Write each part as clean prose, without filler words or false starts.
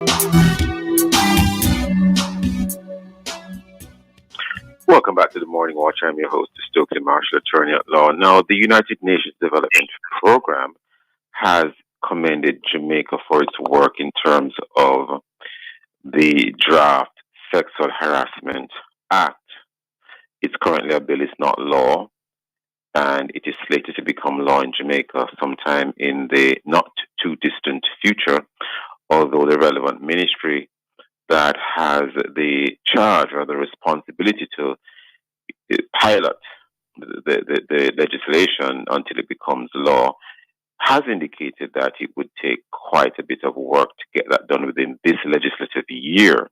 Welcome back to the Morning Watch. I'm your host, Stokely Marshall, attorney at law. Now, the United Nations Development Program has commended Jamaica for its work in terms of the draft Sexual Harassment Act. It's currently a bill, it's not law, and it is slated to become law in Jamaica sometime in the not too distant future, although the relevant ministry that has the charge or the responsibility to pilot the legislation until it becomes law has indicated that it would take quite a bit of work to get that done within this legislative year.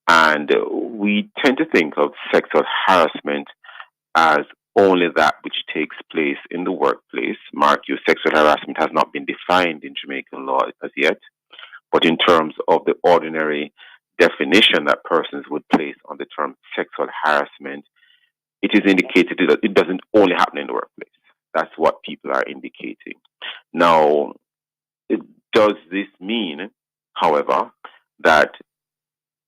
And we tend to think of sexual harassment as only that which takes place in the workplace. Mark you, sexual harassment has not been defined in Jamaican law as yet, but in terms of the ordinary definition that persons would place on the term sexual harassment, it is indicated that it doesn't only happen in the workplace. That's what people are indicating. Now, does this mean, however, that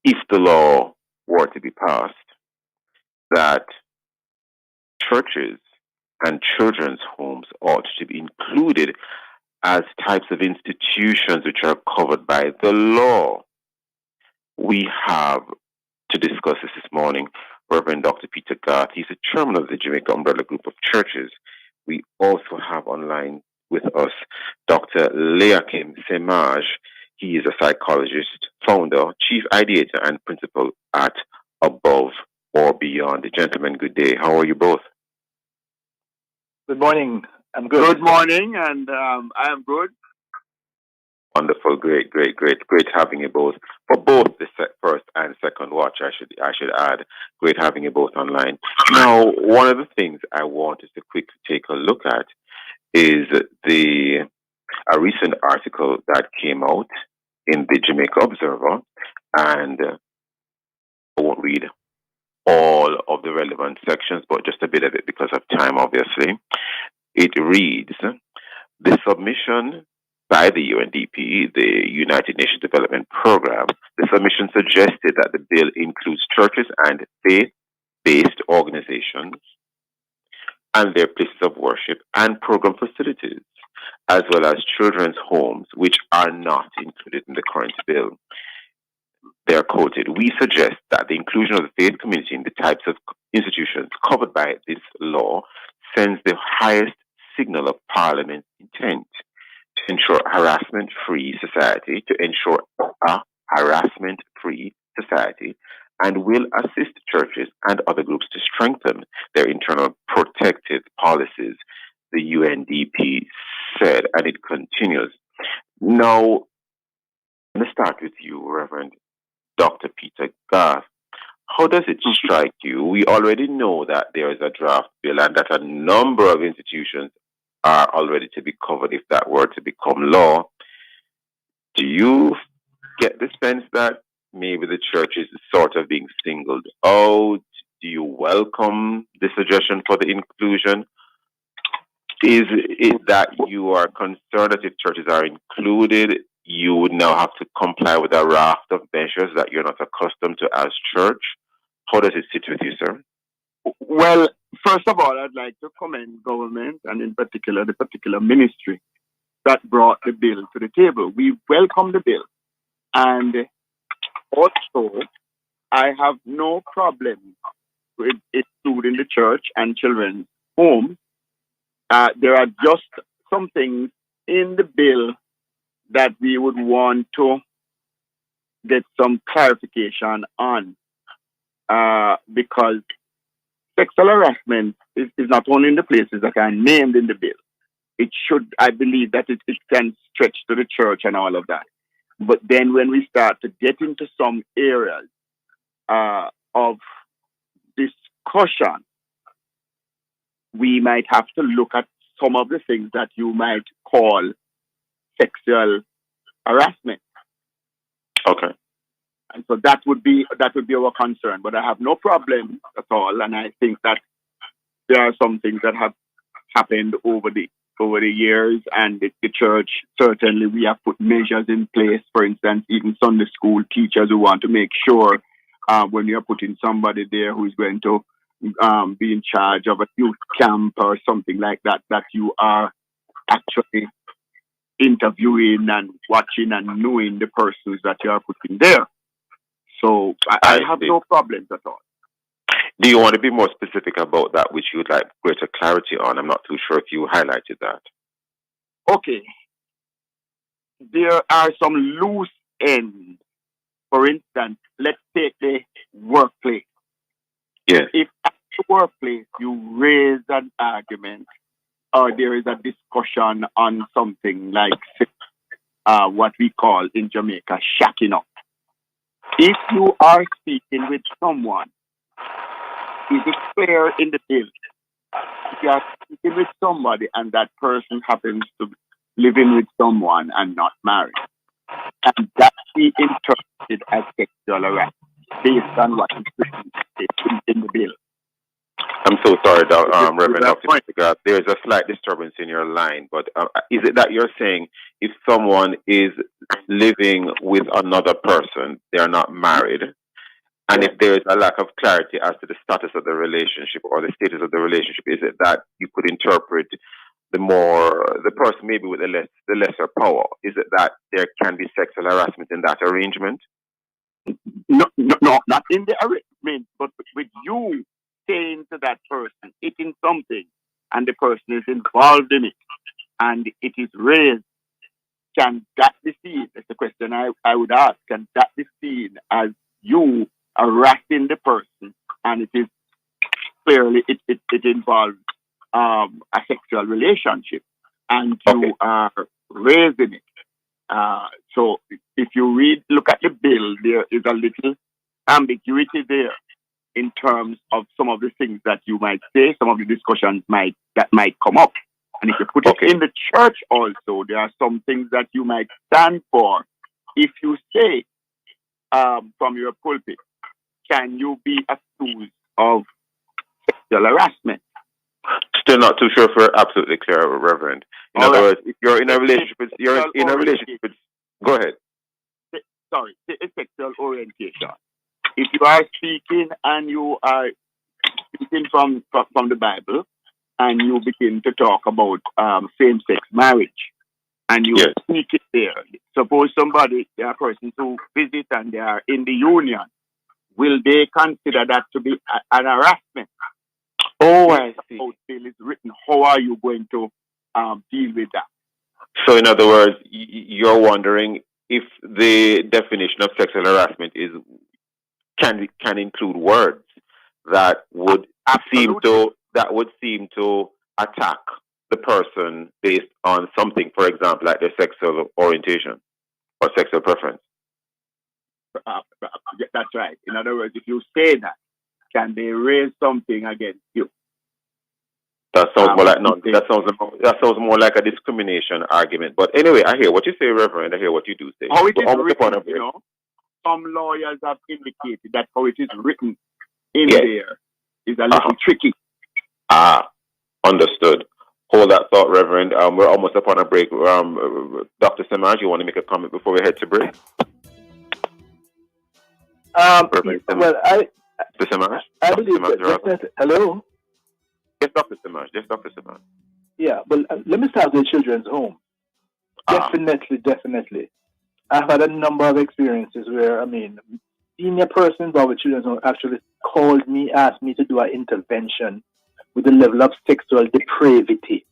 if the law were to be passed, that churches and children's homes ought to be included as types of institutions which are covered by the law? We have to discuss this morning Reverend Dr. Peter Garth. He's the chairman of the Jamaica Umbrella Group of Churches. We also have online with us Dr. Leakim Semaj. He is a psychologist, founder, chief ideator, and principal at Above or Beyond. Gentlemen, good day. How are you both? Good morning. I'm good. Good morning, and I am good. Wonderful, great having you both for both the first and second watch. I should add, great having you both online. Now, one of the things I wanted to quickly take a look at is a recent article that came out in the Jamaica Observer, and I won't read all of the relevant sections, but just a bit of it because of time, obviously. It reads, the submission by the UNDP, the United Nations Development Program, the submission suggested that the bill includes churches and faith-based organizations and their places of worship and program facilities, as well as children's homes, which are not included in the current bill. They are quoted, we suggest that the inclusion of the faith community in the types of institutions covered by this law sends the highest signal of Parliament's intent to ensure a harassment-free society, and will assist churches and other groups to strengthen their internal protective policies, the UNDP said, and it continues. Now, I'm going to start with you, Reverend Dr. Peter Garth. How does it strike you? We already know that there is a draft bill and that a number of institutions are already to be covered if that were to become law. Do you get the sense that maybe the church is sort of being singled out? Do you welcome the suggestion for the inclusion? Is it that you are concerned that if churches are included, you would now have to comply with a raft of measures that you're not accustomed to as church? How does it sit with you, sir? Well, first of all, I'd like to commend government and in particular the particular ministry that brought the bill to the table. We welcome the bill. And also, I have no problem with including the church and children's homes. There are just some things in the bill that we would want to get some clarification on, because sexual harassment is not only in the places that are named in the bill. It should, I believe that it can stretch to the church and all of that. But then when we start to get into some areas of discussion, we might have to look at some of the things that you might call sexual harassment. Okay. And so that would be our concern. But I have no problem at all. And I think that there are some things that have happened over the over the years, and the church, certainly we have put measures in place. For instance, even Sunday school teachers who want to make sure when you're putting somebody there who is going to be in charge of a youth camp or something like that, that you are actually interviewing and watching and knowing the persons that you are putting there. So I have no problems at all. Do you want to be more specific about that, which you would like greater clarity on? I'm not too sure if you highlighted that. Okay. There are some loose ends. For instance, let's take the workplace. Yes. If at the workplace you raise an argument or there is a discussion on something like what we call in Jamaica shacking up. If you are speaking with someone, is it clear in the bill? If you are speaking with somebody and that person happens to be living with someone and not married, and that be interpreted as sexual harassment based on what is written in the bill. I'm so sorry, Reverend Dr. Mr. There's a slight disturbance in your line, but is it that you're saying if someone is living with another person, they're not married, and if there is a lack of clarity as to the status of the relationship or the status of the relationship, is it that you could interpret the person maybe with the lesser power? Is it that there can be sexual harassment in that arrangement? No, not in the arrangement, but with you saying to that person, eating something, and the person is involved in it, and it is raised, can that be seen? That's the question I would ask. Can that be seen as you harassing the person, and it is clearly it involves a sexual relationship, and you are raising it? So if you look at the bill, there is a little ambiguity there in terms of some of the things that you might say, some of the discussions that might come up. And if you put it in the church also, there are some things that you might stand for. If you say from your pulpit, can you be accused of sexual harassment? Still not too sure if we're absolutely clear, Reverend. In other words, if you're in a relationship, go ahead. Sorry, it's sexual orientation. If you are speaking and you are speaking from the Bible, and you begin to talk about same-sex marriage, and you speak it there, suppose there are persons who visit and they are in the union, will they consider that to be an harassment? Oh, I see. How bill is written. How are you going to deal with that? So, in other words, you're wondering if the definition of sexual harassment can include words that would seem to attack the person based on something, for example, like their sexual orientation or sexual preference. That's right. In other words, if you say that, can they raise something against you? That sounds more like that sounds more like a discrimination argument. But anyway, I hear what you say, Reverend. I hear what you do say. How it is written, some lawyers have indicated that how it is written in there is a little tricky. Understood. Hold that thought, Reverend. We're almost upon a break. Dr. Semaj, you want to make a comment before we head to break? Well, I believe that hello? Yes, Dr. Semaj. Yeah, well, let me start with children's home. Definitely. I've had a number of experiences where, senior persons of the children's home actually called me, asked me to do an intervention with the level of sexual depravity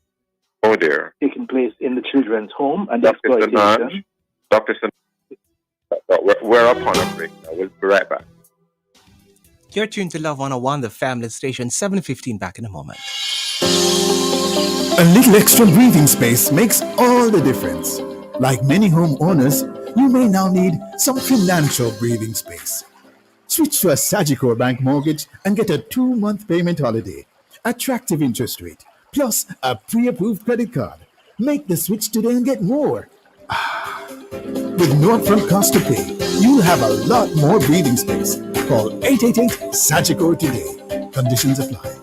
taking place in the children's home and exploitation. Dr. Semaj, we're upon a break now. We'll be right back. You're tuned to Love 101, the family station, 7:15, back in a moment. A little extra breathing space makes all the difference. Like many homeowners, you may now need some financial breathing space. Switch to a Sagicor Bank mortgage and get a 2-month payment holiday, attractive interest rate, plus a pre-approved credit card. Make the switch today and get more. With no upfront cost to pay, you'll have a lot more breathing space. Call 888-SAGICOR today. Conditions apply.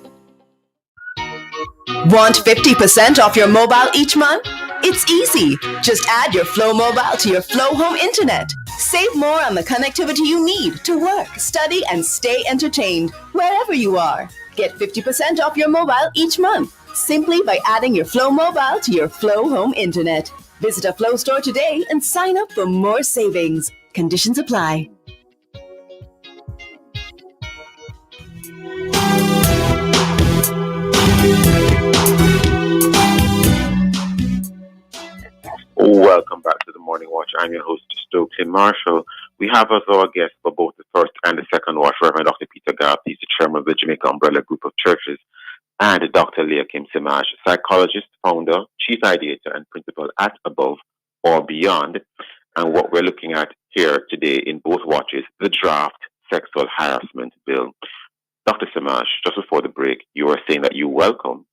Want 50% off your mobile each month? It's easy. Just add your Flow Mobile to your Flow Home Internet. Save more on the connectivity you need to work, study, and stay entertained wherever you are. Get 50% off your mobile each month simply by adding your Flow Mobile to your Flow Home Internet. Visit a Flow store today and sign up for more savings. Conditions apply. Welcome back to the Morning Watch. I'm your host, Stokely Marshall. We have as our guest for both the first and the second watch, Reverend Dr. Peter Garth. He's the chairman of the Jamaica Umbrella Group of Churches, and Dr. Leah Kim Simaj, psychologist, founder, chief ideator, and principal at Above or Beyond. And what we're looking at here today in both watches, the draft sexual harassment bill. Dr. Simaj, just before the break, you were saying that you welcome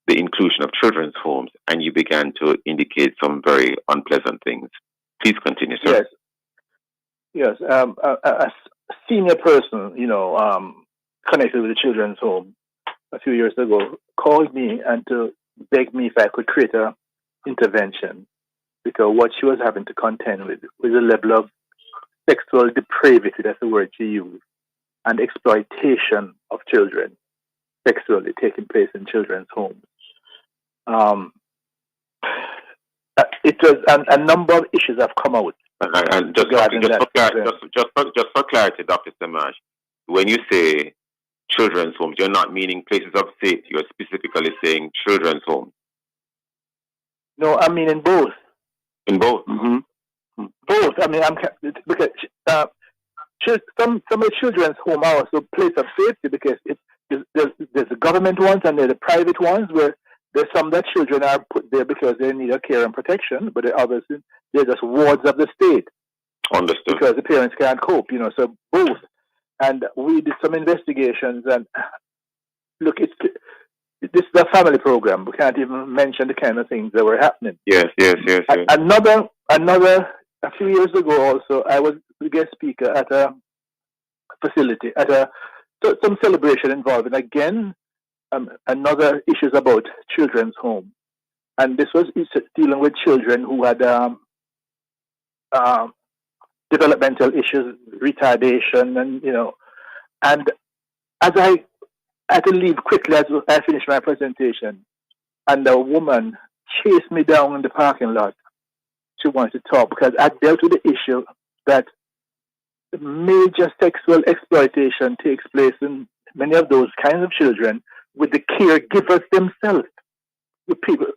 the inclusion of children's homes, and you began to indicate some very unpleasant things. Please continue, sir. Yes. A senior person, connected with the children's home a few years ago, called me and to beg me if I could create an intervention, because what she was having to contend with was a level of sexual depravity, that's the word she used, and exploitation of children sexually taking place in children's homes. It was a number of issues have come out. And just for clarity, Dr. Simaj, when you say children's homes, you're not meaning places of safety. You're specifically saying children's homes. No, I mean in both. In both. Mm-hmm. Both. I mean, because some of the children's home are also place of safety, because there's the government ones and there's the private ones, where there's some that children are put there because they need care and protection, but the others, they're just wards of the state. Understood. Because the parents can't cope, so both. And we did some investigations, and look, this is a family program. We can't even mention the kind of things that were happening. Yes. Another, a few years ago also, I was the guest speaker at a facility, at some celebration involving, again, another issues about children's home. And this was dealing with children who had developmental issues, retardation, and as I had to leave quickly as I finished my presentation, and a woman chased me down in the parking lot. She wanted to talk, because I dealt with the issue that major sexual exploitation takes place in many of those kinds of children with the caregivers themselves, with people,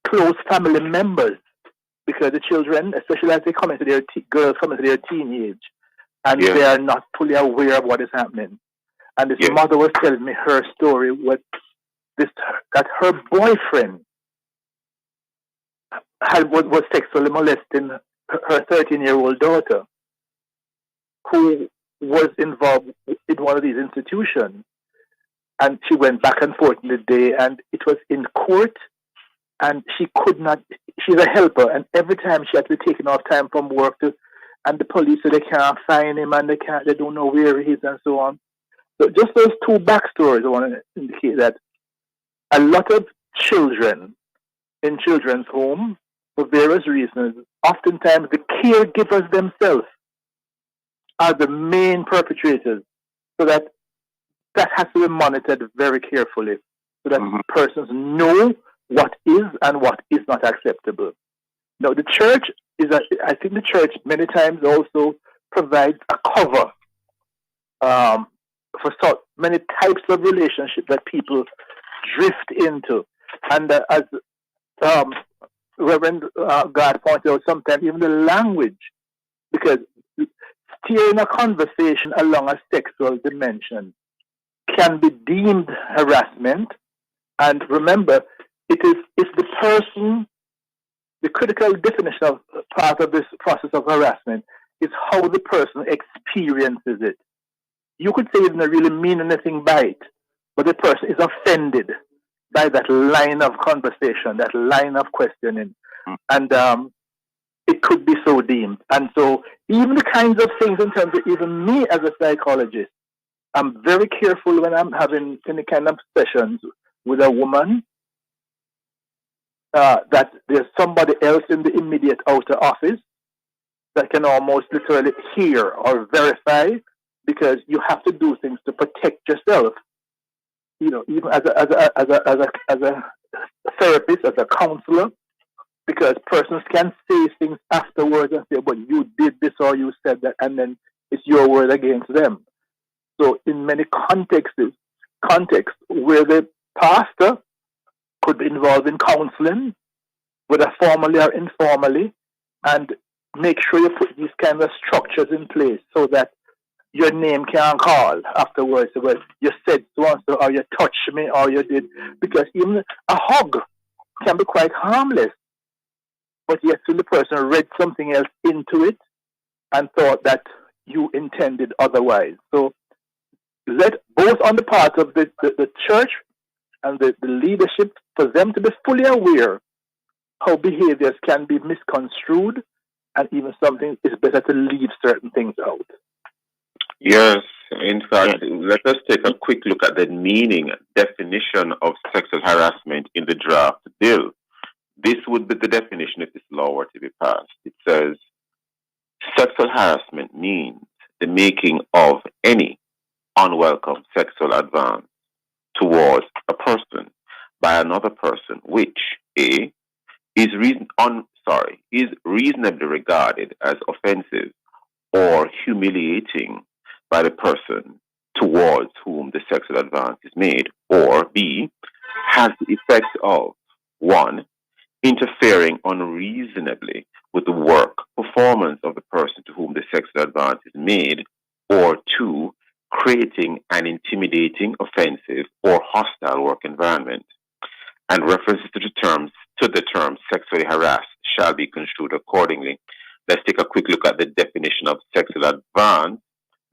close family members, because the children, especially as they come into their girls come into their teenage, and they are not fully aware of what is happening. And this mother was telling me her story that her boyfriend was sexually molesting her 13-year-old daughter, who was involved in one of these institutions. And she went back and forth in the day, and it was in court, and she could not, she's a helper, and every time she had to be taken off time from work, and the police said they can't find him, and they don't know where he is, and so on. So just those two backstories, I want to indicate that a lot of children in children's homes, for various reasons, oftentimes the caregivers themselves are the main perpetrators, so that has to be monitored very carefully, so that persons know what is and what is not acceptable. Now, the church I think the church many times also provides a cover for so many types of relationships that people drift into. And as Reverend God pointed out, sometimes even the language, because steering a conversation along a sexual dimension can be deemed harassment. And remember, it's the person, the critical definition of part of this process of harassment is how the person experiences it. You could say it doesn't really mean anything by it, but the person is offended by that line of conversation, that line of questioning. And it could be so deemed. And so even the kinds of things, in terms of even me as a psychologist, I'm very careful when I'm having any kind of sessions with a woman that there's somebody else in the immediate outer office that can almost literally hear or verify, because you have to do things to protect yourself. You know, even as a therapist, as a counselor, because persons can say things afterwards and say, "But you did this or you said that," and then it's your word against them. So, in many contexts where the pastor could be involved in counseling, whether formally or informally, and make sure you put these kind of structures in place so that your name can't call afterwards. Well, you said so and so, or you touched me, or you did. Because even a hug can be quite harmless. But yet, the person read something else into it and thought that you intended otherwise. So, let both on the part of the church and the leadership, for them to be fully aware how behaviors can be misconstrued, and even something is better to leave certain things out. Yes, in fact, let us take a quick look at the meaning, definition of sexual harassment in the draft bill. This would be the definition if this law were to be passed. It says, sexual harassment means the making of any unwelcome sexual advance towards a person by another person, which A, is reasonably regarded as offensive or humiliating by the person towards whom the sexual advance is made, or B, has the effect of 1, interfering unreasonably with the work performance of the person to whom the sexual advance is made, or 2, creating an intimidating, offensive, or hostile work environment. And references to the term sexually harassed shall be construed accordingly. Let's take a quick look at the definition of sexual advance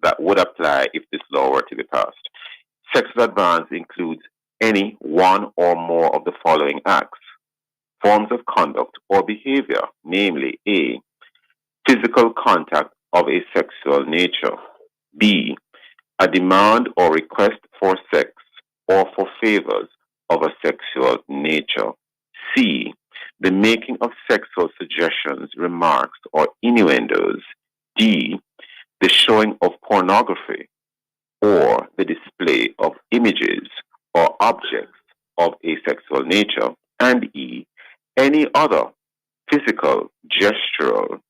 that would apply if this law were to be passed. Sexual advance includes any one or more of the following acts: forms of conduct or behavior, namely A, physical contact of a sexual nature; B, a demand or request for sex or for favors of a sexual nature; C, the making of sexual suggestions, remarks, or innuendos; D, the showing of pornography or the display of images or objects of a sexual nature; and E, any other physical, gestural,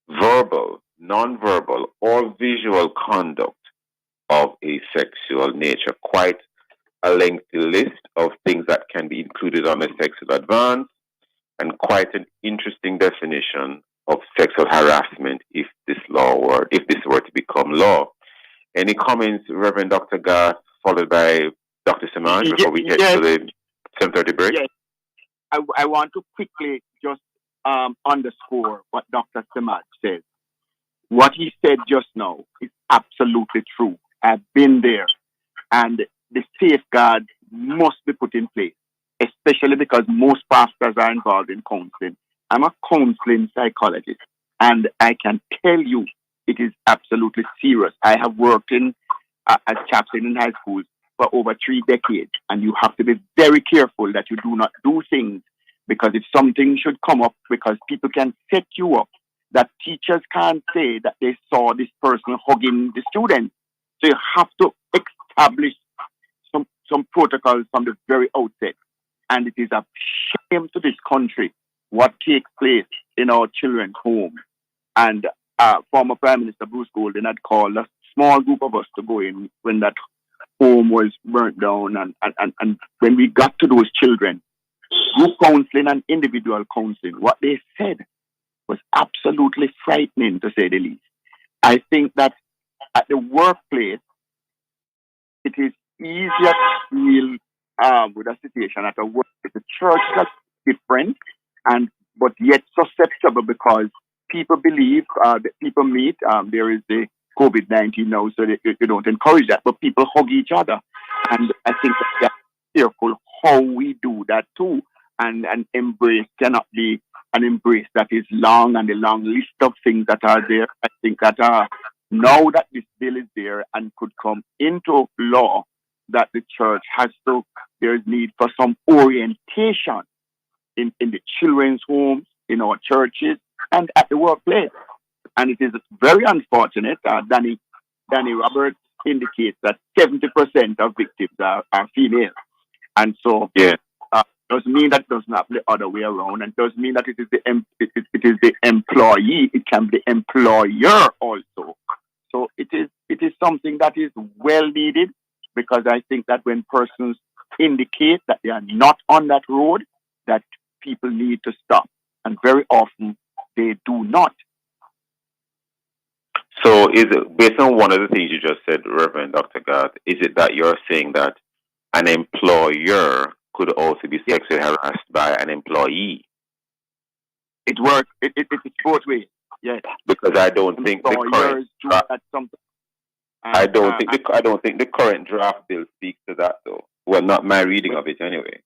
verbal, nonverbal, or visual conduct of a sexual nature. Quite a lengthy list of things that can be included on a sexual advance, and quite an interesting definition of sexual harassment if this were to become law. Any comments, Reverend Dr. Garth, followed by Dr. Samaj, before we head to the 7:30 break? Yes. I want to quickly just underscore what Dr. Samaj said. What he said just now is absolutely true. I've been there, and the safeguards must be put in place, especially because most pastors are involved in counseling. I'm a counseling psychologist, and I can tell you it is absolutely serious. I have worked as chaplain in high schools for over 3 decades, and you have to be very careful that you do not do things, because if something should come up, because people can set you up, that teachers can't say that they saw this person hugging the student. So you have to establish some protocols from the very outset. And it is a shame to this country what takes place in our children's home. And former Prime Minister Bruce Golding had called a small group of us to go in when that home was burnt down. And when we got to those children, group counseling and individual counseling, what they said was absolutely frightening, to say the least. I think that at the workplace, it is easier to deal with a situation at a workplace. The church is different, but yet susceptible, because people believe that people meet. There is the COVID-19 now, so they don't encourage that, but people hug each other. And I think that we are careful how we do that too. And embrace cannot be an embrace that is long, and a long list of things that are there. I think that now that this bill is there and could come into law, that the church has to, there is need for some orientation in the children's homes, in our churches, and at the workplace. And it is very unfortunate. Danny Roberts indicates that 70% of victims are female. And so doesn't mean that it doesn't happen the other way around, and doesn't mean that it is the employee. It can be the employer also. So it is something that is well needed, because I think that when persons indicate that they are not on that road, that people need to stop, and very often they do not. So is it, based on one of the things you just said, Reverend Dr. Garth, is it that you're saying that an employer could also be sexually harassed by an employee? It works. It's both ways. Yes. Because I don't think the current I don't think the current draft bill speaks to that, though. Well, not my reading of it anyway.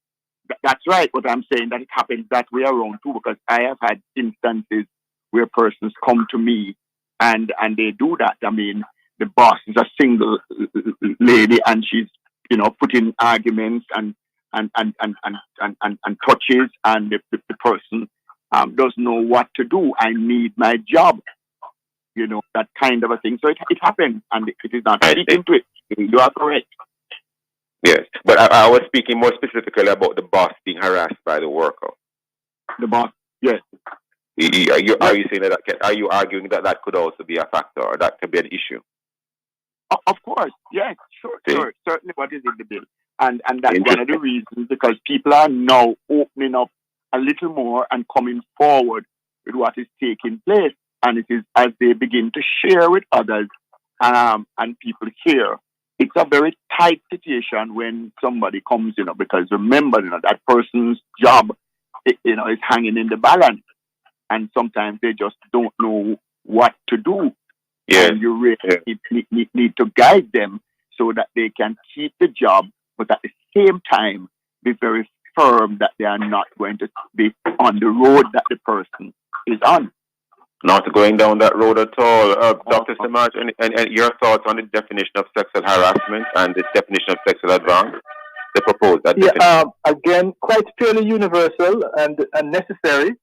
That's right. But I'm saying that it happens that way around too, because I have had instances where persons come to me and they do that. I mean, the boss is a single lady, and she's putting arguments and touches, and the person doesn't know what to do. I need my job, that kind of a thing. So it happens, and it is not speaking to it. You are correct. Yes, but I was speaking more specifically about the boss being harassed by the worker. The boss, yes. Are you saying that? Are you arguing that could also be a factor, or that could be an issue? Of course, yes, sure, certainly. What is in the bill, and that's one of the reasons, because people are now opening up a little more and coming forward with what is taking place, and it is as they begin to share with others, and people hear. It's a very tight situation when somebody comes, because remember, that person's job, is hanging in the balance, and sometimes they just don't know what to do. Yeah. And you really need to guide them so that they can keep the job, but at the same time be very firm that they are not going to be on the road that the person is on. Not going down that road at all. Dr. Samaj, and your thoughts on the definition of sexual harassment and the definition of sexual advance? The proposed definition. Again, quite fairly universal and necessary.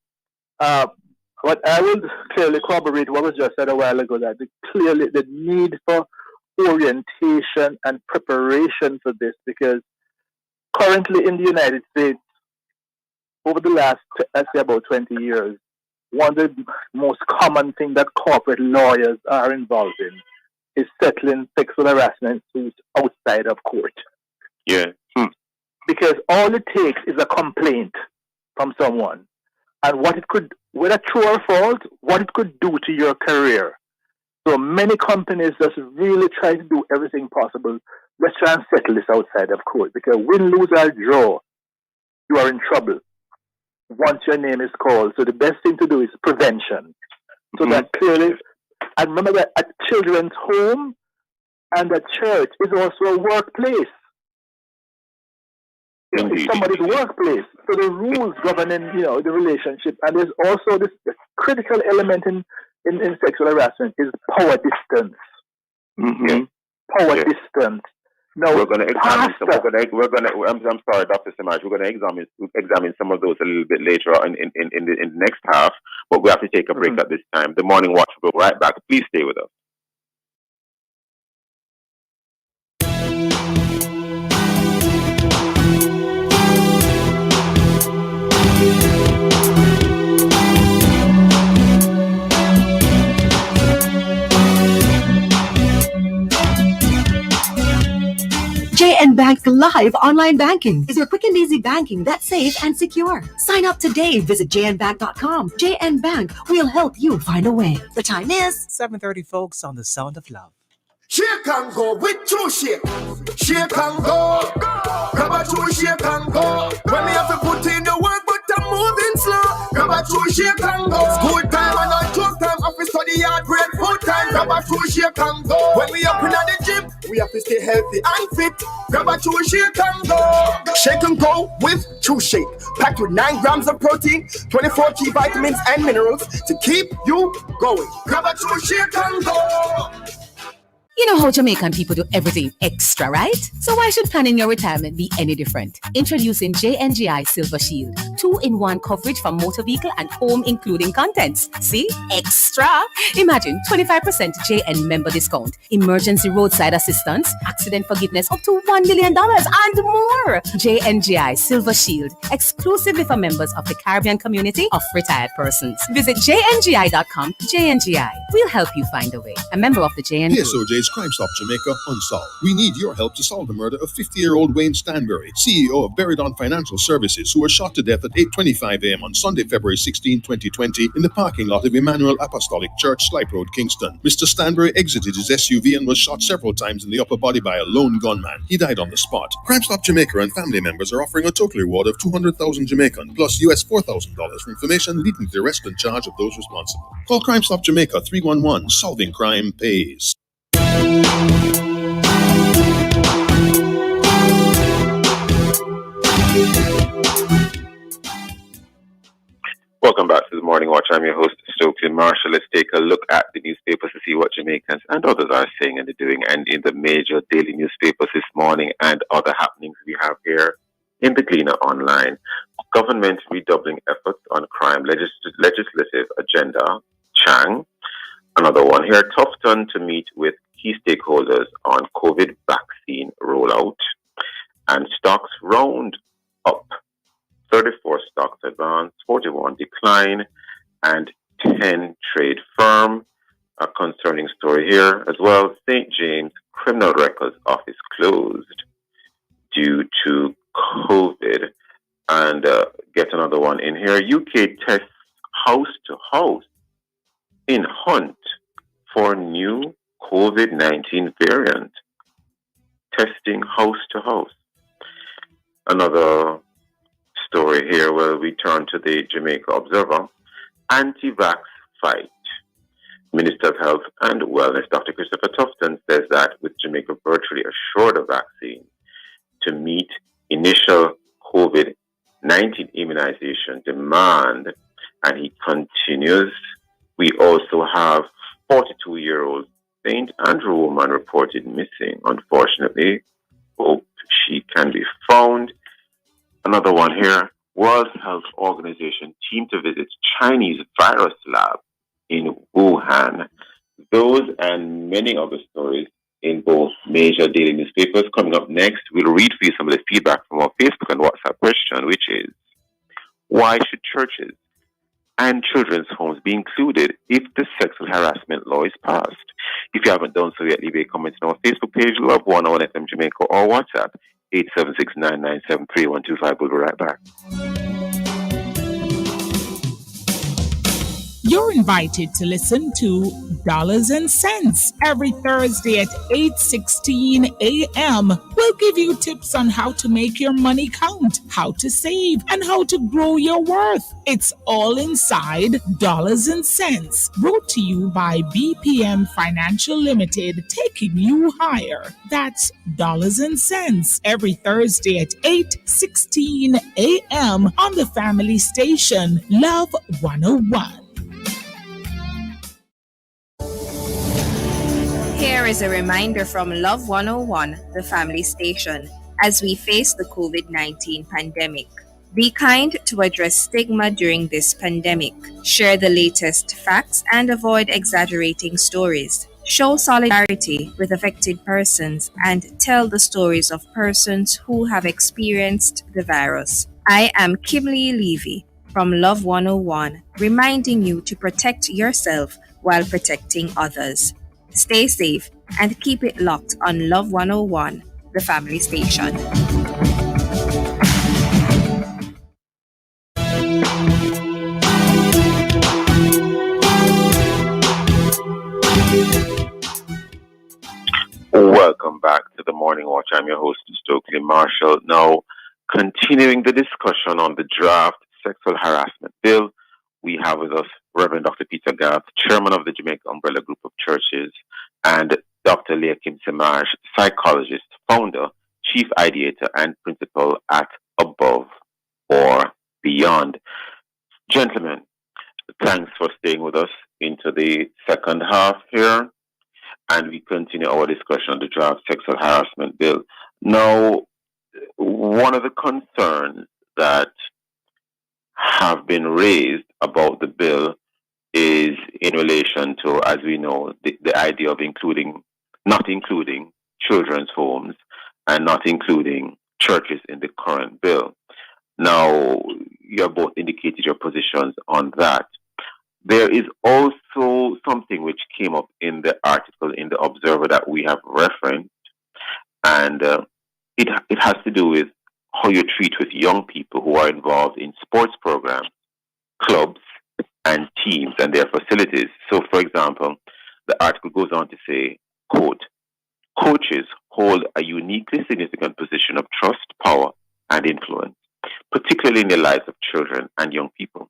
But I will clearly corroborate what was just said a while ago, that clearly the need for orientation and preparation for this, because currently in the United States, over the last, let's say, about 20 years, one of the most common things that corporate lawyers are involved in is settling sexual harassment suits outside of court. Yeah. Because all it takes is a complaint from someone, and what it could, whether true or false, what it could do to your career. So many companies just really try to do everything possible. Let's try and settle this outside of court, because win, lose, or draw, you are in trouble once your name is called. So the best thing to do is prevention. So that clearly, and remember that a children's home and a church is also a workplace. It's somebody's workplace. So the rules governing, the relationship, and there's also this critical element in sexual harassment is power distance. Power distance. Now, we're going to examine some. I'm sorry, Dr. Samaj. We're going to examine some of those a little bit later on in the next half. But we have to take a break at this time. The Morning Watch will go right back. Please stay with us. JN Bank Live Online Banking is your quick and easy banking that's safe and secure. Sign up today. Visit jnbank.com. JN Bank will help you find a way. The time is 7:30, folks, on The Sound of Love. Shake and go with true shake. Shake and go. Grab a true shake and go. When me have to put in the work, but I'm moving slow. Grab a true shake and go. School time and not joke time. Have to study hard, great full time. Grab a true shake and go. When we up in the gym, we have to stay healthy and fit. Grab a true shake and go. Shake and go with True Shake. Packed with 9 grams of protein, 24 key vitamins and minerals to keep you going. Grab a true shake and go. know how Jamaican people do everything extra, right? So why should planning your retirement be any different? Introducing JNGI Silver Shield. 2-in-1 coverage for motor vehicle and home including contents. See? Extra! Imagine 25% JN member discount, emergency roadside assistance, accident forgiveness up to $1 million and more. JNGI Silver Shield. Exclusively for members of the Caribbean community of retired persons. Visit jngi.com. JNGI. We'll help you find a way. A member of the JN Group. PSOJ's Crime Stop Jamaica Unsolved. We need your help to solve the murder of 50-year-old Wayne Stanbury, CEO of Veridon Financial Services, who was shot to death at 8:25 a.m. on Sunday, February 16, 2020, in the parking lot of Emmanuel Apostolic Church, Slipe Road, Kingston. Mr. Stanbury exited his SUV and was shot several times in the upper body by a lone gunman. He died on the spot. Crime Stop Jamaica and family members are offering a total reward of 200,000 Jamaican plus US $4,000 for information leading to the arrest and charge of those responsible. Call Crime Stop Jamaica 311. Solving crime pays. Welcome back to the Morning Watch. I'm your host, Stokely Marshall. Let's take a look at the newspapers to see what Jamaicans and others are saying and doing. And in the major daily newspapers this morning and other happenings we have here in the Gleaner Online, government redoubling efforts on crime legislative agenda. Chang. Another one here, Tufton to meet with key stakeholders on COVID vaccine rollout. And stocks round up. 34 stocks advance, 41 decline, and 10 trade firm. A concerning story here as well. St. James Criminal Records Office closed due to COVID. And get another one in here. UK tests house to house in hunt for new COVID-19 variant. Testing house to house. Another story here where we turn to the Jamaica Observer. Anti-vax fight. Minister of Health and Wellness, Dr. Christopher Tufton, says that with Jamaica virtually assured of vaccine to meet initial COVID-19 immunization demand, and he continues, we also have 42-year-old St. Andrew woman reported missing. Unfortunately, hope she can be found. Another one here, World Health Organization team to visit Chinese virus lab in Wuhan. Those and many other stories in both major daily newspapers. Coming up next, we'll read for you some of the feedback from our Facebook and WhatsApp question, which is, why should churches and children's homes be included if the sexual harassment law is passed? If you haven't done so yet, leave a comment on our Facebook page, Love 101 FM Jamaica, or WhatsApp 876-997-3125. We'll be right back. You're invited to listen to Dollars and Cents every Thursday at 8:16 a.m. We'll give you tips on how to make your money count, how to save, and how to grow your worth. It's all inside Dollars and Cents, brought to you by BPM Financial Limited, taking you higher. That's Dollars and Cents every Thursday at 8:16 a.m. on the family station, Love 101. Here is a reminder from Love 101, the family station, as we face the COVID-19 pandemic. Be kind to address stigma during this pandemic. Share the latest facts and avoid exaggerating stories. Show solidarity with affected persons and tell the stories of persons who have experienced the virus. I am Kimberly Levy from Love 101, reminding you to protect yourself while protecting others. Stay safe and keep it locked on Love 101, the family station. Welcome back to the Morning Watch. I'm your host, Stokely Marshall. Now, continuing the discussion on the draft sexual harassment bill, we have with us Reverend Dr. Peter Garth, chairman of the Jamaica Umbrella Group of Churches, and Dr. Leah Kim Semaj, psychologist, founder, chief ideator, and principal at Above or Beyond. Gentlemen, thanks for staying with us into the second half here. and we continue our discussion on the draft sexual harassment bill. Now, one of the concerns that have been raised about the bill is in relation to, as we know, the idea of not including children's homes and not including churches in the current bill. Now, you have both indicated your positions on that. There is also something which came up in the article in the Observer that we have referenced, and it has to do with how you treat with young people who are involved in sports programs, clubs, and teams and their facilities. So, for example, the article goes on to say, quote, coaches hold a uniquely significant position of trust, power, and influence, particularly in the lives of children and young people,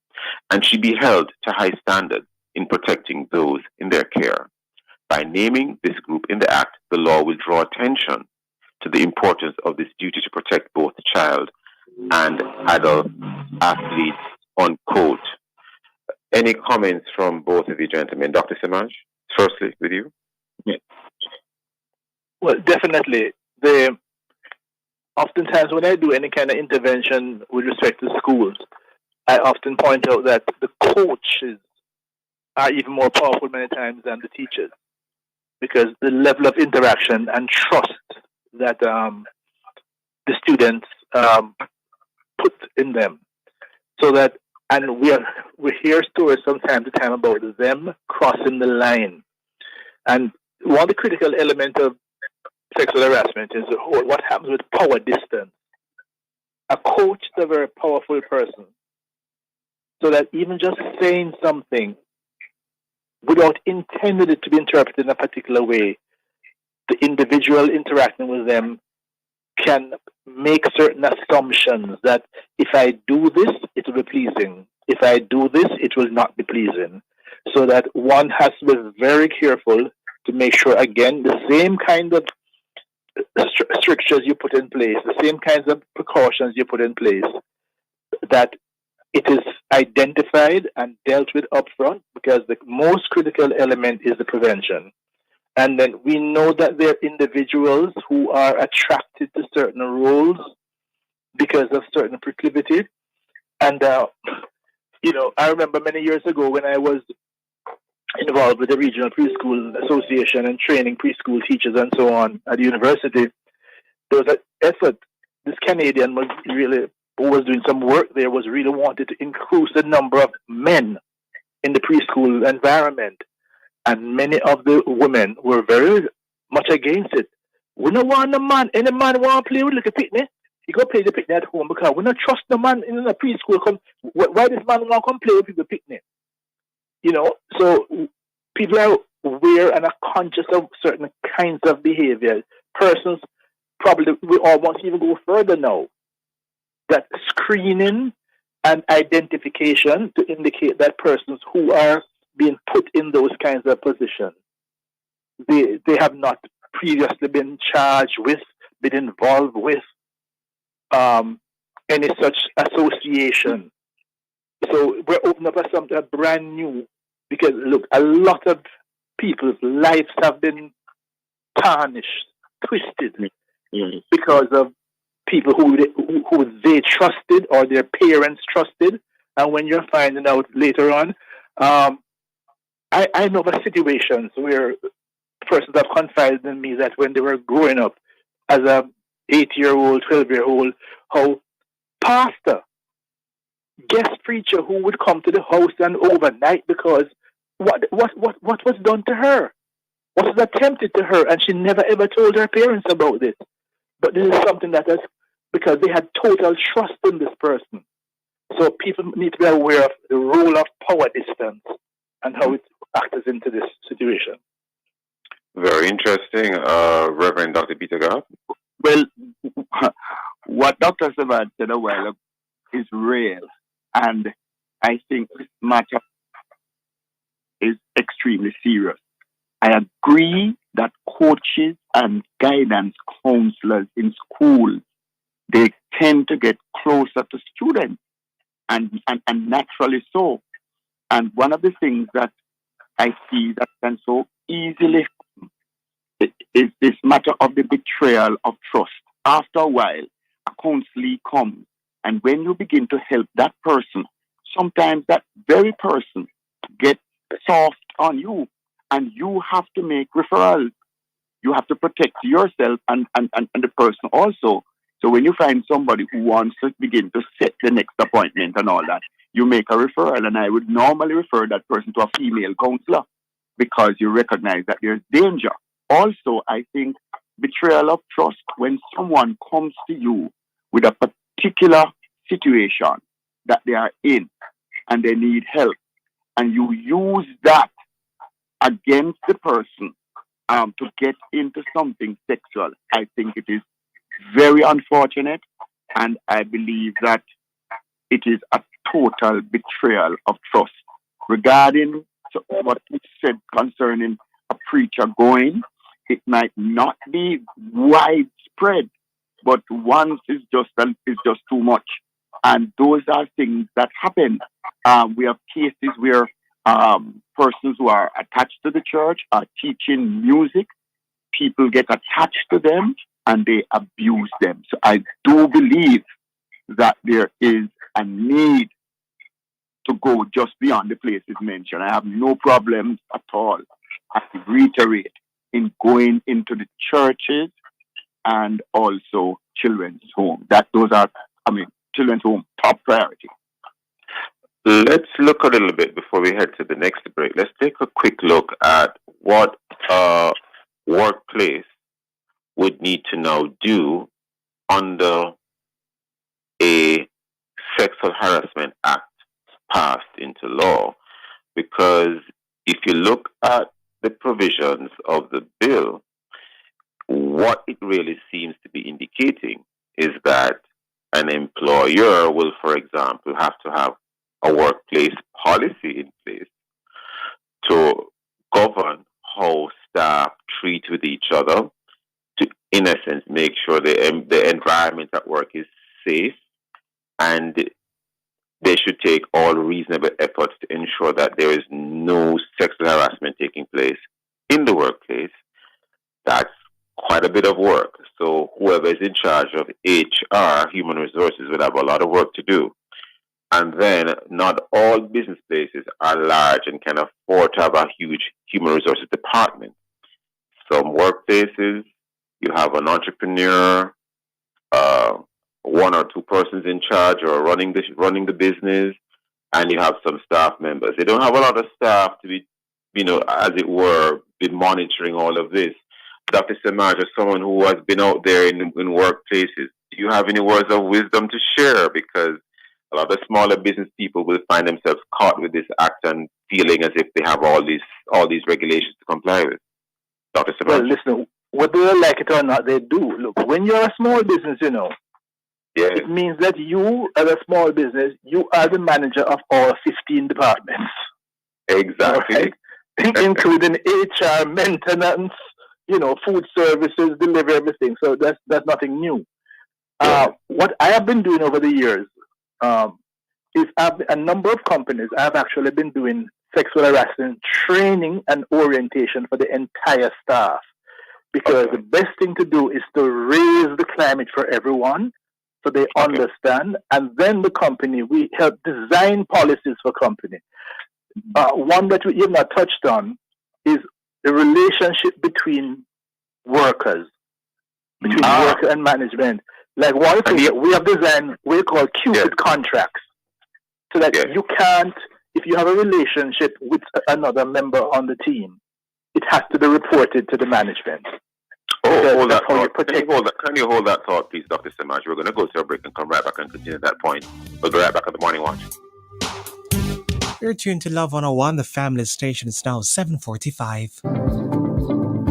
and should be held to high standards in protecting those in their care. By naming this group in the Act, the law will draw attention to the importance of this duty to protect both child and adult athletes, unquote. Any comments from both of you gentlemen? Dr. Semaj, firstly with you. Yeah. Well, definitely. Oftentimes when I do any kind of intervention with respect to schools, I often point out that the coaches are even more powerful many times than the teachers, because the level of interaction and trust that the students put in them, so that, and we hear stories from time to time about them crossing the line. And one of the critical elements of sexual harassment is what happens with power distance. A coach is a very powerful person, so that even just saying something without intending it to be interpreted in a particular way, the individual interacting with them can make certain assumptions that if I do this, it will be pleasing. If I do this, it will not be pleasing. So that one has to be very careful to make sure, again, the same kind of strictures you put in place, the same kinds of precautions you put in place, that it is identified and dealt with upfront, because the most critical element is the prevention. And then we know that there are individuals who are attracted to certain roles because of certain proclivity. And, I remember many years ago when I was involved with the Regional Preschool Association and training preschool teachers and so on at the university, there was an effort. This Canadian who was doing some work there, was really wanted to increase the number of men in the preschool environment. And many of the women were very much against it. We don't want a man. Any man want to play with little picnic, he go play the picnic at home, because we don't trust the man in the preschool. Why this man want to come play with the picnic? So people are aware and are conscious of certain kinds of behavior. Persons probably will almost even go further now, that screening and identification to indicate that persons who are being put in those kinds of positions, they have not previously been charged with, been involved with any such association. So we're opening up something brand new, because look, a lot of people's lives have been tarnished, twisted, because of people who they trusted or their parents trusted. And when you're finding out later on, I know of situations where persons have confided in me that when they were growing up as a 8-year-old, 12-year-old, how pastor, guest preacher who would come to the house and overnight, because what was done to her, what was attempted to her, and she never ever told her parents about this. But this is something that is because they had total trust in this person. So people need to be aware of the role of power distance and how it factors into this situation. Very interesting, Reverend Dr. Peter Goff. Well, what Dr. Savard said a while ago is real, and I think this matter is extremely serious. I agree that coaches and guidance counselors in schools, they tend to get closer to students, and naturally so. And one of the things that I see that can so easily is this matter of the betrayal of trust. After a while, a counselee comes, and when you begin to help that person, sometimes that very person gets soft on you, and you have to make referrals. You have to protect yourself and the person also. So when you find somebody who wants to begin to set the next appointment and all that, you make a referral, and I would normally refer that person to a female counselor because you recognize that there's danger. Also, I think betrayal of trust, when someone comes to you with a particular situation that they are in and they need help, and you use that against the person to get into something sexual, I think it is very unfortunate, and I believe that it is a total betrayal of trust. Regarding what you said concerning a preacher going, it might not be widespread, but once is just too much, and those are things that happen. We have cases where persons who are attached to the church are teaching music. People get attached to them and they abuse them. So I do believe that there is a need to go just beyond the places mentioned. I have no problems at all, I reiterate, in going into the churches and also children's home. Children's home, top priority. Let's look a little bit before we head to the next break. Let's take a quick look at what a workplace would need to now do under a Sexual Harassment Act passed into law. Because if you look at the provisions of the bill, what it really seems to be indicating is that an employer will, for example, have to have a workplace policy in place to govern how staff treat with each other, to, in essence, make sure the environment at work is safe, and they should take all reasonable efforts to ensure that there is no sexual harassment taking place in the workplace. That's quite a bit of work. So whoever is in charge of HR, human resources, will have a lot of work to do. And then not all business places are large and can afford to have a huge human resources department. Some workplaces, you have an entrepreneur, one or two persons in charge or running the business, and you have some staff members. They don't have a lot of staff to be, as it were, be monitoring all of this. Dr. Semaj, as someone who has been out there in workplaces, do you have any words of wisdom to share? Because a lot of smaller business people will find themselves caught with this act and feeling as if they have all these regulations to comply with. Dr. Semaj? Well, listen, whether they like it or not, they do. Look, when you're a small business, yes, it means that you, as a small business, you are the manager of all 15 departments. Exactly. Right? Including HR, maintenance, food services, delivery, everything. So that's nothing new. What I have been doing over the years is a number of companies I've actually been doing sexual harassment training and orientation for the entire staff. Because the best thing to do is to raise the climate for everyone so they understand. And then the company, we help design policies for company. One that we have not touched on is the relationship between workers, between worker and management. Like one thing that we have designed, we call Cupid contracts. So that you can't, if you have a relationship with another member on the team, it has to be reported to the management. Hold that thought. Can you hold that thought, please, Dr. Semaj? We're going to go to a break and come right back and continue that point. We'll be right back at the Morning Watch. You're tuned to Love 101. The family station is now 7:45.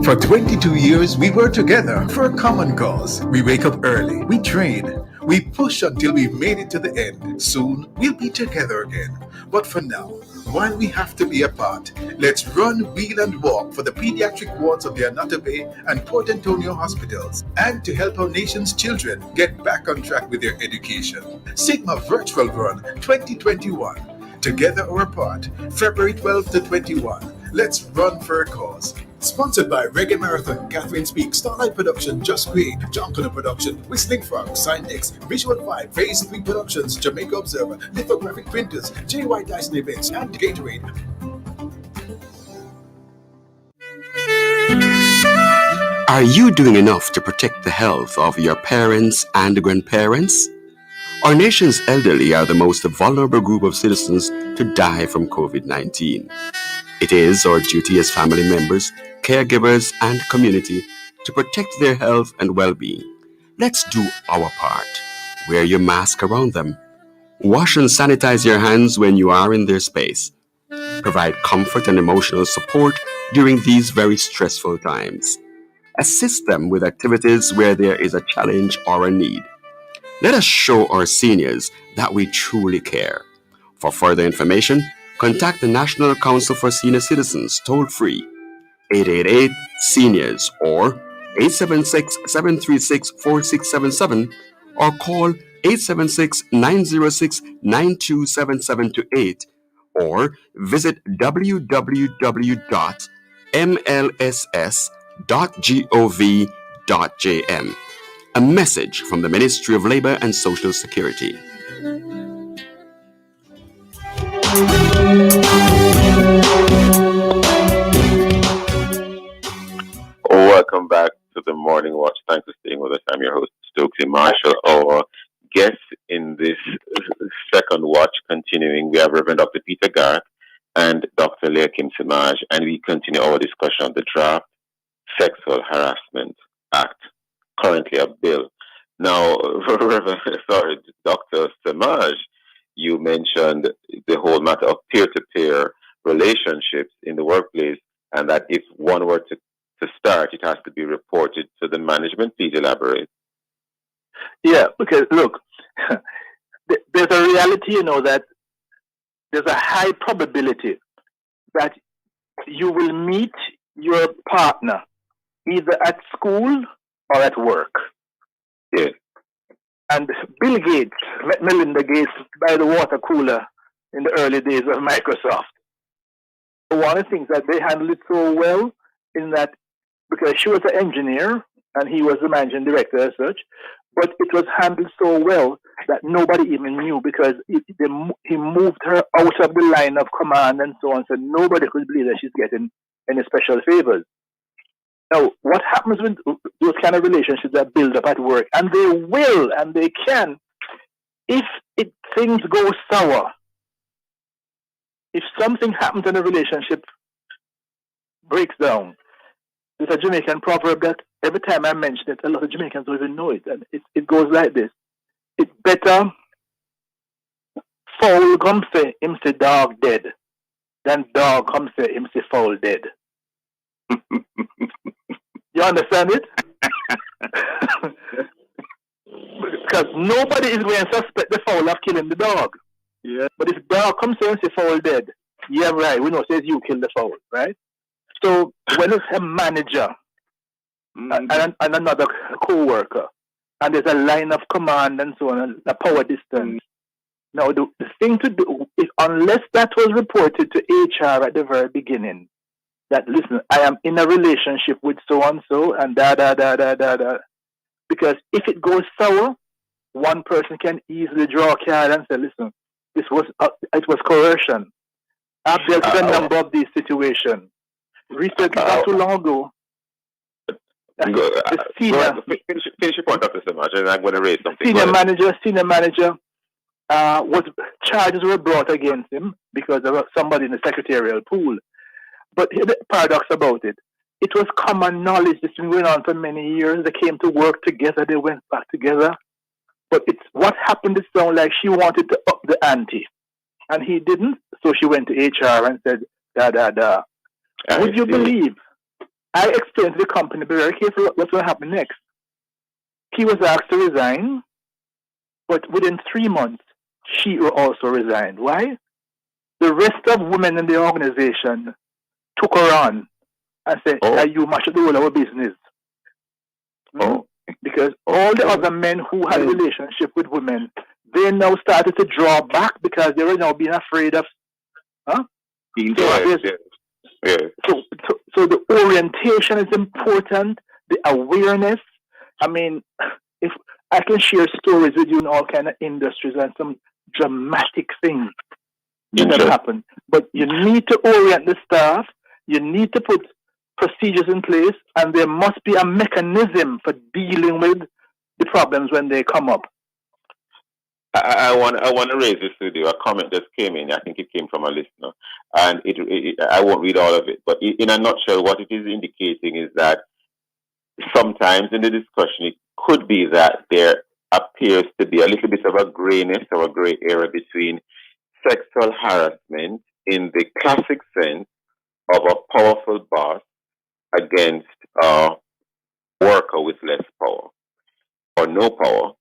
For 22 years, we were together for a common cause. We wake up early, we train, we push until we've made it to the end. Soon, we'll be together again. But for now, while we have to be apart, let's run, wheel, and walk for the pediatric wards of the Anata Bay and Port Antonio hospitals, and to help our nation's children get back on track with their education. Sigma Virtual Run 2021. Together or apart, February 12 to 21. Let's run for a cause. Sponsored by Reggae Marathon, Catherine Speak, Starlight Production, Just Create, John Connor Production, Whistling Frog, Signex, Visual 5, Phase 3 Productions, Jamaica Observer, Lithographic Printers, JY Dyson Events, and Gatorade. Are you doing enough to protect the health of your parents and grandparents? Our nation's elderly are the most vulnerable group of citizens to die from COVID-19. It is our duty as family members, caregivers, and community to protect their health and well-being. Let's do our part. Wear your mask around them. Wash and sanitize your hands when you are in their space. Provide comfort and emotional support during these very stressful times. Assist them with activities where there is a challenge or a need. Let us show our seniors that we truly care. For further information, contact the National Council for Senior Citizens toll-free 888-SENIORS or 876-736-4677 or call 876-906-9277 to 8 or visit www.mlss.gov.jm. A message from the Ministry of Labor and Social Security. Welcome back to the Morning Watch. Thanks for staying with us. I'm your host, Stokely Marshall. Our guests in this second watch, continuing, we have Reverend Dr. Peter Garrett and Dr. Leakim Semaj, and we continue our discussion on the Draft Sexual Harassment Act, currently a bill. Now, Dr. Semaj, you mentioned the whole matter of peer-to-peer relationships in the workplace, and that if one were to start, it has to be reported to the management. Please elaborate. Yeah, because look, there's a reality, that there's a high probability that you will meet your partner either at school or at work. Yes. And Bill Gates met Melinda Gates by the water cooler in the early days of Microsoft. One of the things that they handled it so well in that, because she was an engineer and he was the managing director as such, but it was handled so well that nobody even knew, because he moved her out of the line of command and so on, so nobody could believe that she's getting any special favors. Now, what happens with those kind of relationships that build up at work, and they will and they can, if things go sour, if something happens in a relationship breaks down, there's a Jamaican proverb that every time I mention it, a lot of Jamaicans don't even know it, and it goes like this: it's better fowl come say him say dog dead than dog come say him say fowl dead. You understand it? Because nobody is going to suspect the fowl of killing the dog. Yeah. But if dog comes say and say fowl dead, yeah, right, we know says you kill the fowl, right? So when it's a manager and another co-worker, and there's a line of command and so on, a power distance. Now, the thing to do is, unless that was reported to HR at the very beginning, that, listen, I am in a relationship with so-and-so, and da-da-da-da-da-da. Because if it goes sour, one person can easily draw a card and say, listen, it was coercion. I've dealt with a number of these situations. Recently, not too long ago, the senior, finish your point, Dr. Semaj, and I'm going to raise something. Senior manager, charges were brought against him because of somebody in the secretarial pool. But here's the paradox about it. It was common knowledge. This has been going on for many years. They came to work together. They went back together. But what happened, it sounded like she wanted to up the ante. And he didn't. So she went to HR and said, da-da-da. Would you believe? I explained to the company, be very careful what's going to happen next. He was asked to resign. But within 3 months, she also resigned. Why? The rest of women in the organization took her on and said, you must do all our business. Because all the other men who had a relationship with women, they now started to draw back because they were now being afraid of Yes. So the orientation is important, the awareness. I mean, if I can share stories with you in all kind of industries and some dramatic things that have happened, but you need to orient the staff. You need to put procedures in place, and there must be a mechanism for dealing with the problems when they come up. I want to raise this with you. A comment just came in. I think it came from a listener, and I won't read all of it. But in a nutshell, what it is indicating is that sometimes in the discussion, it could be that there appears to be a little bit of a grayness or a gray area between sexual harassment in the classic sense of a powerful boss against a worker with less power or no power,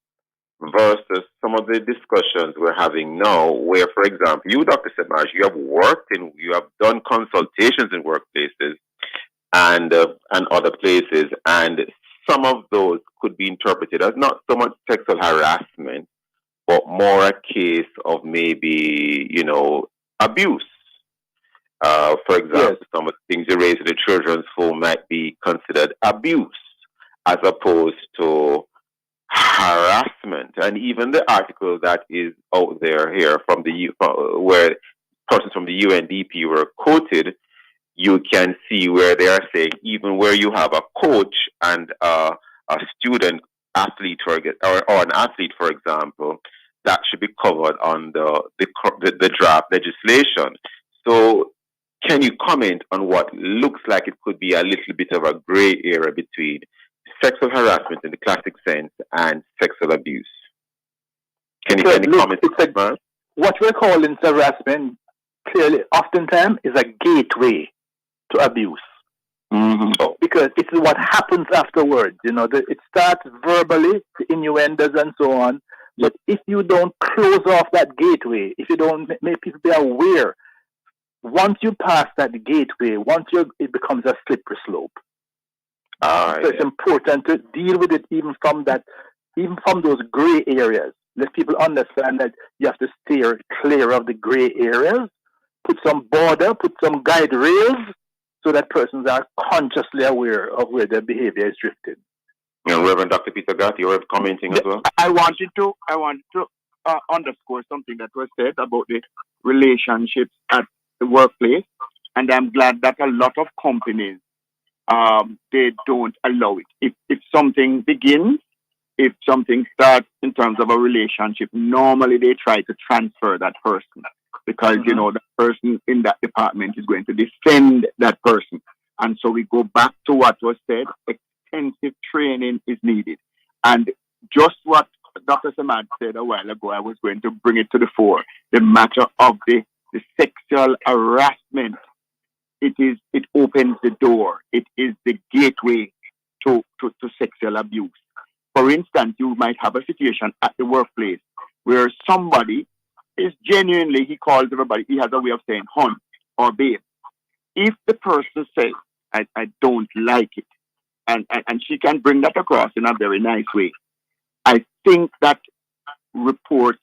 versus some of the discussions we're having now where, for example, you, Dr. Semash, you have done consultations in workplaces and other places, and some of those could be interpreted as not so much sexual harassment, but more a case of maybe, abuse. For example, some of the things you raise in the children's home might be considered abuse as opposed to harassment. And even the article that is out there here from where persons from the UNDP were quoted, you can see where they are saying even where you have a coach and a student athlete or an athlete, for example, that should be covered on the draft legislation. So can you comment on what looks like it could be a little bit of a gray area between sexual harassment in the classic sense and sexual abuse? Can you comment on that? What we're calling harassment clearly oftentimes is a gateway to abuse. Mm-hmm. Because it's what happens afterwards. It starts verbally, the innuendos and so on. But if you don't close off that gateway, if you don't make people be aware, once you pass that gateway, it becomes a slippery slope. So it's important to deal with it even from those gray areas. Let people understand that you have to steer clear of the gray areas, put some border, put some guide rails, so that persons are consciously aware of where their behavior is drifting. Reverend Dr. Peter Gatt, you were commenting as well? I wanted to underscore something that was said about the relationships at the workplace, and I'm glad that a lot of companies they don't allow it. If something begins, if something starts in terms of a relationship, normally they try to transfer that person because the person in that department is going to defend that person, and so we go back to what was said. Extensive training is needed, and just what Dr. Samad said a while ago, I was going to bring it to the fore. The matter of the sexual harassment. It opens the door. It is the gateway to sexual abuse. For instance, you might have a situation at the workplace where somebody is genuinely, he calls everybody, he has a way of saying hon or babe. If the person says, I don't like it, and she can bring that across in a very nice way, I think that reports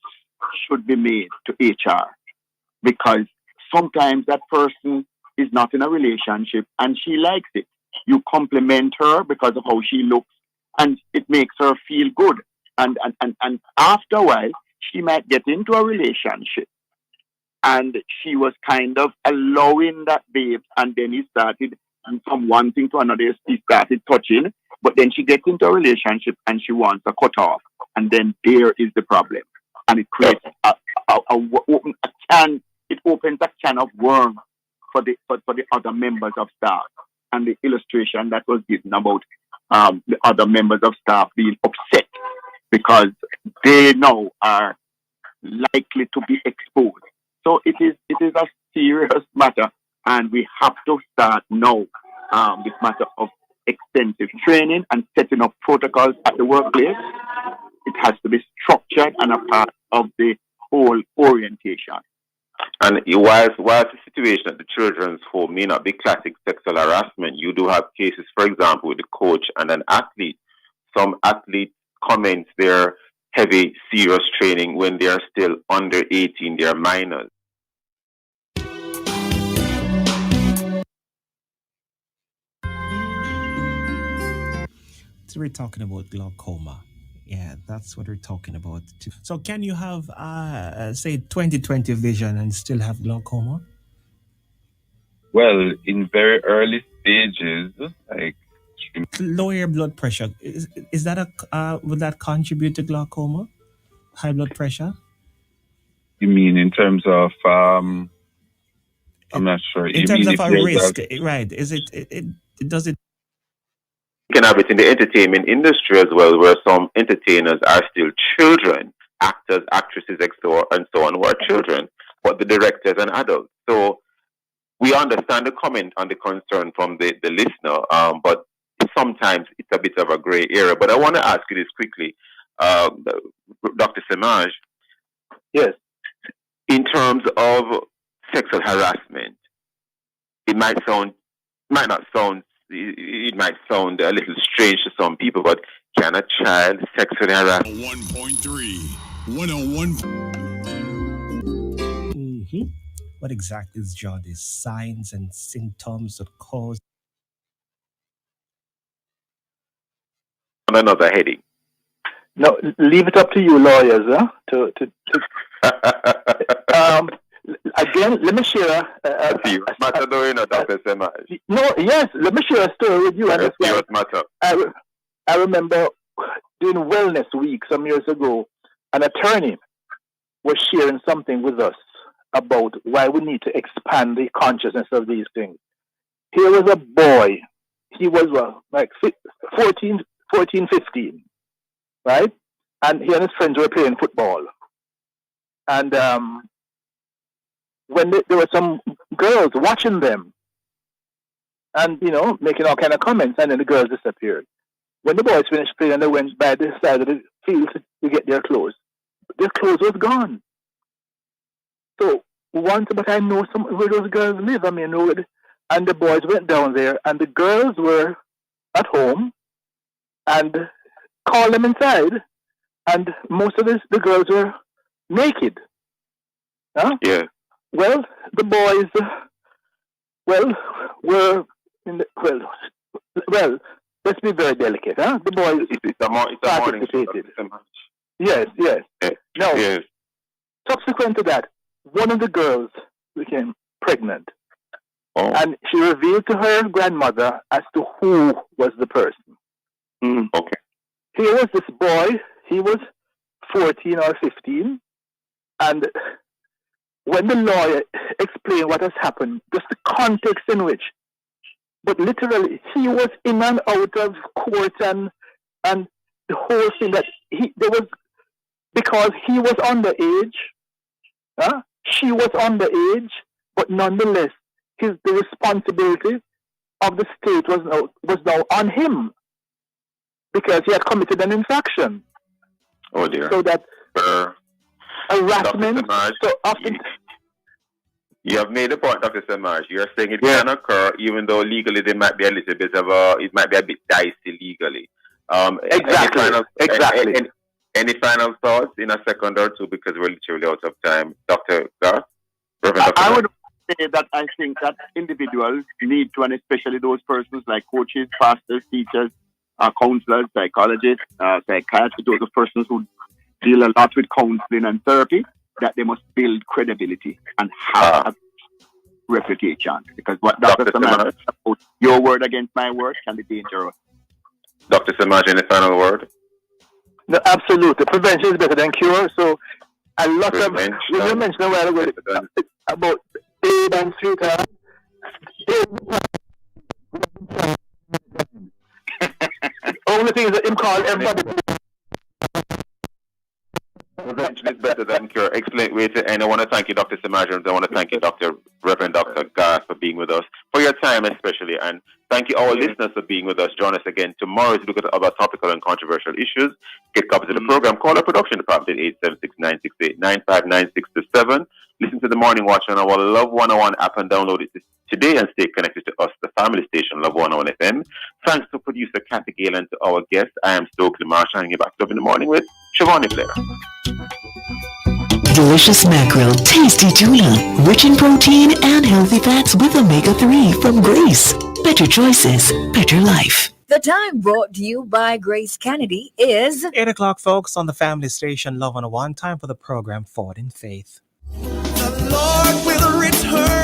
should be made to HR, because sometimes that person is not in a relationship and she likes it. You compliment her because of how she looks and it makes her feel good. And after a while, she might get into a relationship and she was kind of allowing that babe, and then he started from one thing to another, he started touching, but then she gets into a relationship and she wants a cut off, and then there is the problem. And it creates it opens a can of worms for the other members of staff. And the illustration that was given about the other members of staff being upset because they now are likely to be exposed. So it is a serious matter, and we have to start now this matter of extensive training and setting up protocols at the workplace. It has to be structured and a part of the whole orientation. And whilst the situation at the children's home may not be classic sexual harassment, you do have cases, for example, with the coach and an athlete. Some athletes commence their heavy, serious training when they are still under 18, they are minors. So we're talking about glaucoma. Yeah, that's what we're talking about. So can you have, say, 20/20 vision and still have glaucoma? Well, in very early stages, like Lower your blood pressure. Is that would that contribute to glaucoma? High blood pressure? you mean in terms of I'm not sure. In You terms mean of if a there's risk, right? Is it does it? You can have it in the entertainment industry as well, where some entertainers are still children, actors, actresses, and so on, who are children, but the directors and adults. So we understand the comment and the concern from the listener, but sometimes it's a bit of a gray area. But I want to ask you this quickly, Dr. Semaj. Yes. In terms of sexual harassment, it might not sound a little strange to some people, but can a child sexually harass? 101.3, 101. What exactly is jaundice? Signs and symptoms that cause Another heading. No, leave it up to you lawyers, again, let me share. Dr. Semaj. No, yes, let me share a story with you. I remember doing Wellness Week some years ago. An attorney was sharing something with us about why we need to expand the consciousness of these things. Here was a boy. He was like 14, 15, right? And he and his friends were playing football. And when there were some girls watching them and, making all kind of comments, and then the girls disappeared. When the boys finished playing, they went by the side of the field to get their clothes. Their clothes was gone. So but I know where those girls live. And the boys went down there, and the girls were at home, and called them inside, and most of the girls were naked. Huh? Yeah. Well, the boys, were in the, let's be very delicate, huh? The boys participated. Yes. Now, yes. Subsequent to that, one of the girls became pregnant. Oh. And she revealed to her grandmother as to who was the person. Okay. Here was this boy, he was 14 or 15, and when the lawyer explained what has happened, just the context in which, but literally, he was in and out of court and the whole thing because he was underage, she was underage, but nonetheless, the responsibility of the state was now on him because he had committed an infraction. Oh dear. So that harassment. So often. You have made a point, Dr. Semaj. You're saying it can occur, even though legally there might be a little bit of it might be a bit dicey legally. Exactly. Any final thoughts in a second or two, because we're literally out of time, Dr. Garth? I would say that I think that individuals need to, and especially those persons like coaches, pastors, teachers, counselors, psychologists, psychiatrists, those are persons who deal a lot with counseling and therapy, that they must build credibility and have reputation. Because what Dr. Semaj said about your word against my word can be dangerous. Dr. Semaj, any final word? No, absolutely. Prevention is better than cure. So a lot of, when you mentioned a while ago about babe and sweetheart, only thing is that him call everybody. Prevention is better than cure. Excellent way to end. I want to thank you, Dr. Semaj, and I want to thank you, Reverend Dr. Garth, for being with us, for your time especially, and thank you our listeners for being with us. Join us again tomorrow to look at other topical and controversial issues. Get copies of the program. Call our production department at 876-968-9596-7. Listen to the Morning Watch on our Love 101 app and download it today and stay connected to us, the family station, Love 101 FM. Thanks to producer Kathy Gale and to our guests. I am Stokely Marshall, hanging back up in the morning with Siobhan Flair. Delicious mackerel, tasty tuna, rich in protein and healthy fats with omega-3 from Grace. Better choices, better life. The time brought to you by Grace Kennedy is 8 o'clock, folks, on the family station Love 101. Time for the program Forward in Faith. The Lord will return.